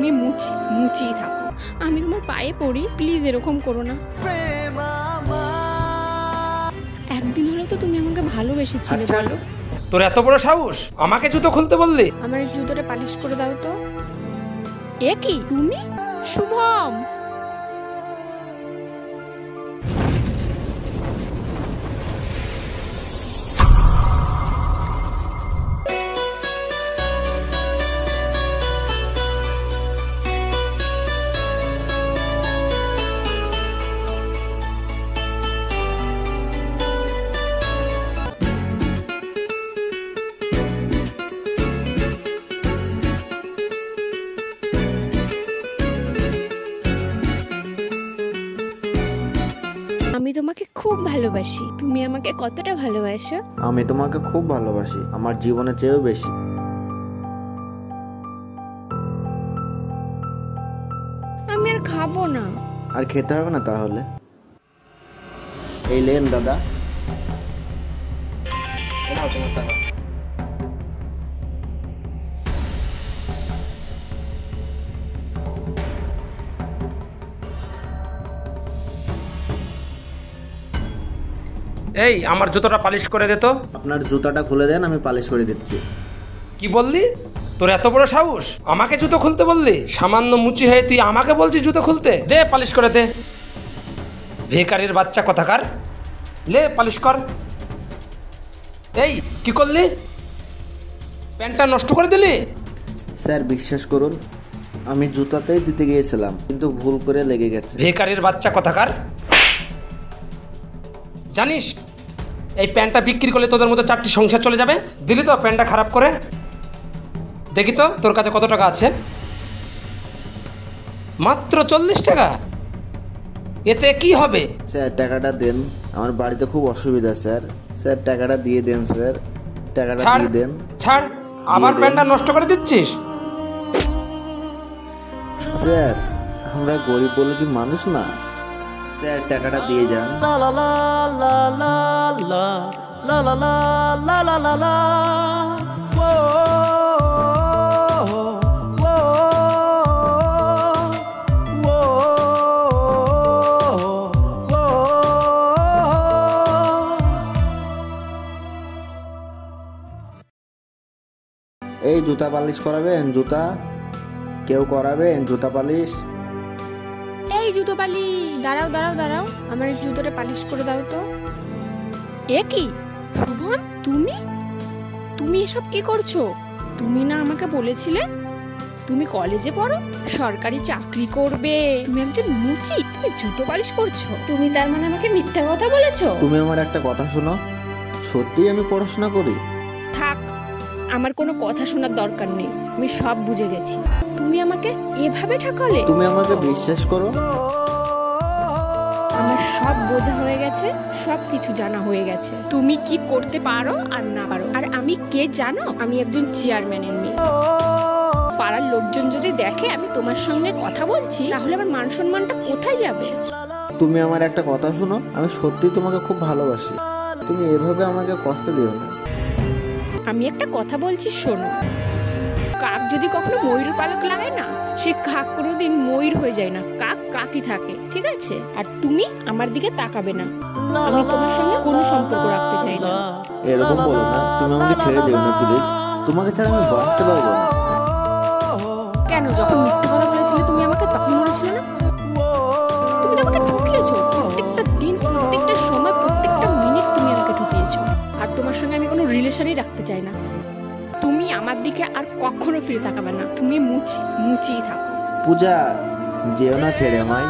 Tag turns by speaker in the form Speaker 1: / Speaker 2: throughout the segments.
Speaker 1: তুমি মুচিই থাকো। আমি তোমার পায়ে পড়ি, প্লিজ এরকম করো না। একদিন হলো তো তুমি আমাকে ভালোবেসেছিলে, বলো।
Speaker 2: তোর এত বড় সাহস, আমাকে জুতো খুলতে বললি?
Speaker 1: আমার এই জুতোটা পালিশ করে দাও তো। এ কি তুমি? শুভম, আমি তোমাকে খুব ভালোবাসি। তুমি আমাকে কতটা ভালোবাসো?
Speaker 3: আমি তোমাকে খুব ভালোবাসি, আমার জীবনের চেয়েও বেশি।
Speaker 1: আমি আর খাবো না।
Speaker 3: আর খেতে হবে না তাহলে? এই লেন দাদা।
Speaker 2: এই আমার জুতোটা পালিশ করে দে তো।
Speaker 3: আপনার জুতাটা খুলে দেন, আমি পালিশ করে দিচ্ছি।
Speaker 2: কি বললি? তোর এত বড় সাহস, আমাকে জুতো খুলতে বললি? সামান্য মুচি হয়ে তুই আমাকে বলছিস জুতো খুলতে? দে পালিশ করে দে। ভিখারির বাচ্চা কোথাকার, লে পালিশ কর। এই কি করলি? প্যান্টটা নষ্ট করে দিলি?
Speaker 3: স্যার বিশ্বাস করুন, আমি জুতাতেই দিতে গিয়েছিলাম, কিন্তু ভুল করে লেগে গেছে।
Speaker 2: ভিখারির বাচ্চা কোথাকার, জানিস এই প্যান্টটা বিক্রি করলে তোদের মতো 4টি সংসার চলে যাবে। দিলি তো প্যান্টটা খারাপ করে। দেখি তো তোর কাছে কত টাকা আছে। মাত্র 40 টাকা, এতে কি হবে?
Speaker 3: স্যার টাকাটা দেন, আমার বাড়িতে খুব অসুবিধা স্যার। স্যার টাকাটা দিয়ে দেন স্যার, টাকাটা
Speaker 2: ছাড়
Speaker 3: দিয়ে দেন।
Speaker 2: ছাড়, আবার প্যান্টটা নষ্ট করে দিচ্ছিস।
Speaker 3: স্যার আমরা গরিব বলে কি মানুষ না? স্যার টাকাটা দিয়ে যান। এই জুতা পালিশ করাবেন? জুতা কেউ করাবেন জুতা পালিশ?
Speaker 1: এই জুতো পালি, দাঁড়াও দাঁড়াও দাঁড়াও, আমার এই জুতোটা পালিশ করে দাও তো। এ কি শুভম, তুমি এসব কি করছো? তুমি না আমাকে বলেছিলে তুমি কলেজে পড়ো, সরকারি চাকরি করবে, তুমি একজন মুচি, তুমি জুতো পালিশ করছো? তুমি তার মানে আমাকে মিথ্যা কথা বলেছো?
Speaker 3: তুমি আমার একটা কথা শোনো, সত্যিই আমি পড়াশোনা করি।
Speaker 1: থাক, আমার কোনো কথা শোনার দরকার নেই, আমি সব বুঝে গেছি। তুমি আমাকে এভাবে ঠকালে?
Speaker 3: তুমি আমাকে বিশ্বাস করো।
Speaker 1: আমার সব বোঝা হয়ে গেছে, সব কিছু জানা হয়ে গেছে। তুমি কি করতে পারো আর না পারো, আর আমি কে জানো? আমি একজন চেয়ারম্যানের মেয়ে। পাড়ার লোকজন যদি দেখে আমি তোমার সঙ্গে কথা বলছি, তাহলে আমার মান সম্মানটা কোথায় যাবে?
Speaker 3: তুমি আমার একটা কথা শোনো, আমি সত্যি তোমাকে খুব ভালোবাসি, তুমি এভাবে আমাকে কষ্ট দিও না।
Speaker 1: আমি একটা কথা বলছি শোনো, কাক যদি কখনো ময়ূর পালক লাগায় না, সে কাক কোনোদিন ময়ূর হয়ে যায় না, কাক কাকই থাকে, ঠিক আছে? আর তুমি আমার দিকে তাকাবে না, আমি তোমার সঙ্গে কোনো সম্পর্ক রাখতে চাই না।
Speaker 3: এরকম বলো না, তুমি আমাকে ছেড়ে দিও না প্লিজ, তোমাকে ছাড়া আমি বাঁচতে পারবো না।
Speaker 1: কেন, যখন মিথ্যে কথা বলেছিলে তুমি আমাকে, তখন মনে ছিল না? তুমি তো আমাকে ঠকিয়েছো, প্রত্যেকটা দিন, প্রত্যেকটা সময়, প্রত্যেকটা মিনিট তুমি আমাকে ঠকিয়েছো। আর তোমার সঙ্গে আমি কোনো রিলেশনই রাখতে চাই না। তুমি আমার দিকে আর কখনো ফিরে তাকাবে না, তুমি মুচিই থাকো।
Speaker 3: পূজা, যেও না ছেড়ে আমায়।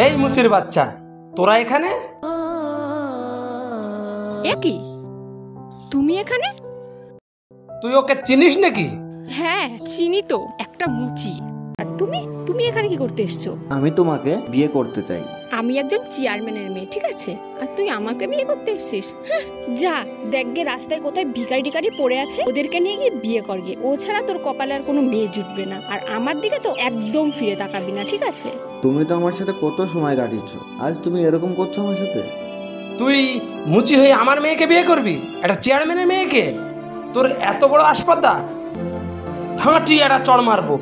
Speaker 2: এই মুচির বাচ্চা, তোরা এখানে?
Speaker 1: এ কি তুমি এখানে?
Speaker 2: তুই ওকে চিনিস নাকি?
Speaker 1: হ্যাঁ চিনি তো, একটা মুচি। আর তুমি এখানে কি করতে এসছো?
Speaker 3: আমি তোমাকে বিয়ে করতে চাই।
Speaker 1: আমি একজন চেয়ারম্যানের মেয়ে, ঠিক আছে? আর তুই আমাকে বিয়ে করতে এসছিস? যা দেখ গে, রাস্তায় কোথায় ভিখারি টিকারি পড়ে আছে, ওদেরকে নিয়ে গিয়ে বিয়ে কর গে। ও ছাড়া তোর কপালে আর কোনো মেয়ে জুটবে না। আর আমার দিকে তো একদম ফিরে তাকাবি না, ঠিক আছে?
Speaker 3: তুমি তো আমার সাথে কত সময় কাটিয়েছ, আজ তুমি এরকম করছো আমার সাথে?
Speaker 2: তুই মুচি হয়ে আমার মেয়েকে বিয়ে করবি, একটা চেয়ারম্যানের মেয়েকে? তোর এত বড় আসপর্দা, হাঁটি একটা চড় মারবো।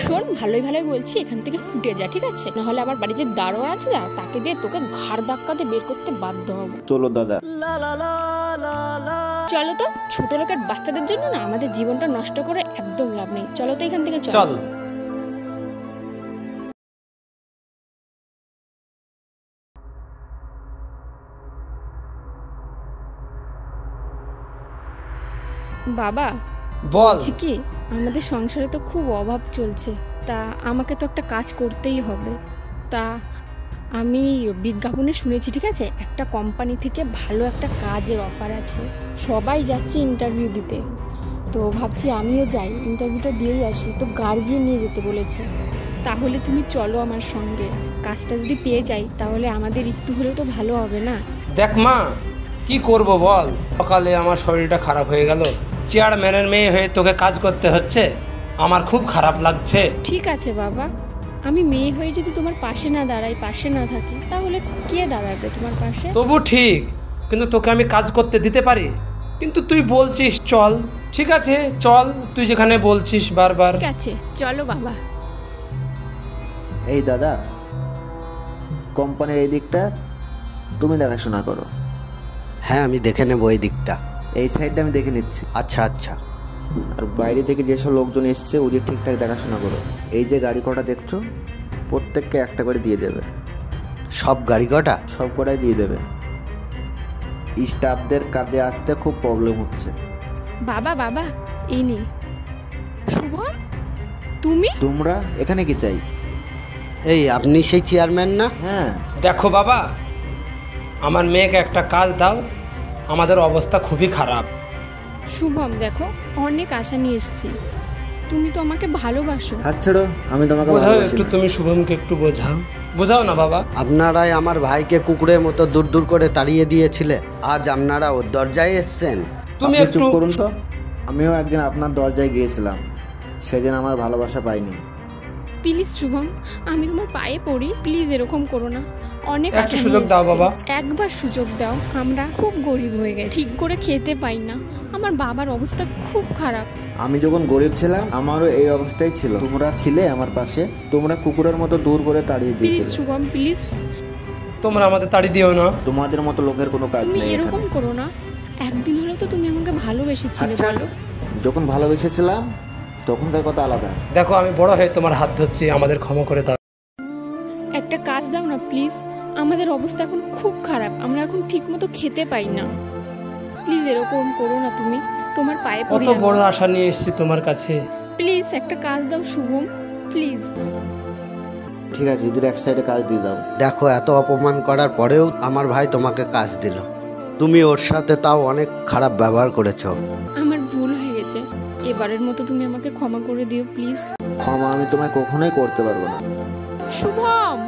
Speaker 1: শোন, ভালোই ভালোই বলছি, এখান থেকে ফুটে যা, ঠিক আছে? নাহলে আমার বাড়ি যে দারোয়ান আছে না, তাকে দিয়ে তোকে ঘাড় ধাক্কাতে বের করতে বাধ্য হবো।
Speaker 3: চলো দাদা।
Speaker 1: চলো তো, ছোট লোকের বাচ্চাদের জন্য না আমাদের জীবনটা নষ্ট করে একদম লাভ নেই। চলো তো এখান থেকে
Speaker 2: চল।
Speaker 1: বাবা,
Speaker 2: বল।
Speaker 1: বলছি কি, আমাদের সংসারে তো খুব অভাব চলছে, তা আমাকে তো একটা কাজ করতেই হবে। তা আমি বিজ্ঞাপনে শুনেছি, ঠিক আছে, একটা কোম্পানি থেকে ভালো একটা কাজের অফার আছে, সবাই যাচ্ছে ইন্টারভিউ দিতে। তো ভাবছি আমিও যাই, ইন্টারভিউটা দিয়েই আসি। তো গার্জিয়ান নিয়ে যেতে বলেছে। তাহলে তুমি চলো আমার সঙ্গে, কাজটা যদি পেয়ে যাই তাহলে আমাদের একটু হলেও তো ভালো হবে না?
Speaker 2: দেখ মা, কি করব বল, সকালে আমার শরীরটা খারাপ হয়ে গেল, চেয়ারম্যানের মেয়ে হয়ে তোকে কাজ করতে হচ্ছে, আমার খুব খারাপ লাগছে।
Speaker 1: ঠিক আছে বাবা, আমি মেয়ে হয়ে যদি তোমার পাশে না দাঁড়াই, পাশে না থাকি, তাহলে কে দাঁড়াবে তোমার পাশে?
Speaker 2: তবু ঠিক, কিন্তু তোকে আমি কাজ করতে দিতে পারি। কিন্তু তুই বলছিস চল, ঠিক আছে চল, তুই যেখানে বলছিস বারবার।
Speaker 1: ঠিক আছে, চলো বাবা।
Speaker 3: এই দাদা, কোম্পানির এই দিকটা তুমি দেখাশোনা করো।
Speaker 4: হ্যাঁ, আমি দেখে নেবো এই দিকটা।
Speaker 3: এই সাইডটা আমি দেখে নিচ্ছি।
Speaker 4: আচ্ছা আচ্ছা।
Speaker 3: আর বাইরে থেকে যেসব লোকজন এসছে ওদের ঠিকঠাক দেখাশোনা করো। এই যে গাড়ি কটা দেখছো, প্রত্যেককে একটা করে দিয়ে দেবে।
Speaker 4: সব গাড়ি কটা?
Speaker 3: সব কটাই দিয়ে দেবে। স্টাফদের কাজে আসতে খুব প্রবলেম হচ্ছে।
Speaker 1: বাবা বাবা, এই নে। শুভম, তুমি?
Speaker 3: তোমরা এখানে কি চাই?
Speaker 4: এই আপনি সেই চেয়ারম্যান না?
Speaker 3: হ্যাঁ।
Speaker 2: দেখো বাবা, আমার মেয়েকে একটা কাজ দাও, আমাদের অবস্থা খুবই খারাপ।
Speaker 1: শুভম দেখো, অনেক আশা নিয়ে এসেছি, তুমি তো আমাকে ভালোবাসো।
Speaker 3: হাত ছেড়ো, আমি তোমাকে
Speaker 2: বোঝাও
Speaker 3: ভালোবাসি
Speaker 2: একটু,
Speaker 3: না।
Speaker 2: তুমি শুভমকে একটু বোঝাও, বোঝাও না বাবা।
Speaker 4: আপনারাই আমার ভাইকে কুকুরের মতো দূর দূর করে তাড়িয়ে দিয়েছিলে, আজ আপনারা ওর দরজায় এসছেন।
Speaker 2: তুমি
Speaker 3: আপনি
Speaker 2: একটু
Speaker 3: চুপ করুন তো। আমিও একদিন আপনার দরজায় গিয়েছিলাম, সেদিন আমার ভালোবাসা পাইনি।
Speaker 1: প্লিজ শুভম, আমি তোমার পায়ে পড়ি, প্লিজ এরকম করো না। অনেক
Speaker 2: একটা
Speaker 1: আশা নিয়ে
Speaker 2: সুযোগ দাও
Speaker 1: এসেছি।
Speaker 2: বাবা।
Speaker 1: একবার সুযোগ দাও, আমরা খুব গরিব হয়ে গেছি, ঠিক করে খেতে পাই না, আমার বাবার অবস্থা খুব খারাপ।
Speaker 3: আমি যখন গরিব ছিলাম আমারও এই অবস্থাই ছিল। তোমরা ছিলে আমার পাশে, তোমরা কুকুরের মতো দূর করে তাড়িয়ে
Speaker 1: প্লিজ
Speaker 3: দিয়েছিলে।
Speaker 1: শুভম, প্লিজ,
Speaker 2: তোমরা আমাদের তাড়ি দিও না।
Speaker 3: তোমাদের মতো লোকের কোনো কাজ
Speaker 1: তুমি
Speaker 3: নেই
Speaker 1: এরকম
Speaker 3: এখানে।
Speaker 1: করো না। একদিন হলেও তো তুমি আমাকে ভালোবেসেছিলে,
Speaker 3: আচ্ছা,
Speaker 1: বলো।
Speaker 3: যখন ভালোবেসেছিলাম তখনকার কথা আলাদা।
Speaker 2: দেখো, আমি বড় হয়ে তোমার হাত ধরছি, আমাদের ক্ষমা করে দাও।
Speaker 1: একটা কাজ দাও না প্লিজ, আমাদের অবস্থা এখন খুব খারাপ, আমরা এখন ঠিক মতো খেতে পাই না। প্লিজ এরকম করো না, তুমি তোমার পায়ে পড়ি
Speaker 2: কত বড় আশা নিয়ে এসেছি তোমার কাছে।
Speaker 1: প্লিজ একটা কাজ দাও শুভম, প্লিজ।
Speaker 3: ঠিক আছে, এদের এক সাইডে কাজ দিয়ে দাও।
Speaker 4: দেখো, এত অপমান করার পরেও আমার ভাই তোমাকে কাজ দিল, তুমি ওর সাথে তাও অনেক খারাপ ব্যবহার করেছো।
Speaker 1: আমার ভুল হয়ে গেছে, এবারের মতো তুমি আমাকে ক্ষমা করে দিও প্লিজ।
Speaker 3: ক্ষমা আমি তোমায় কখনোই করতে পারবো না।
Speaker 1: শুভম।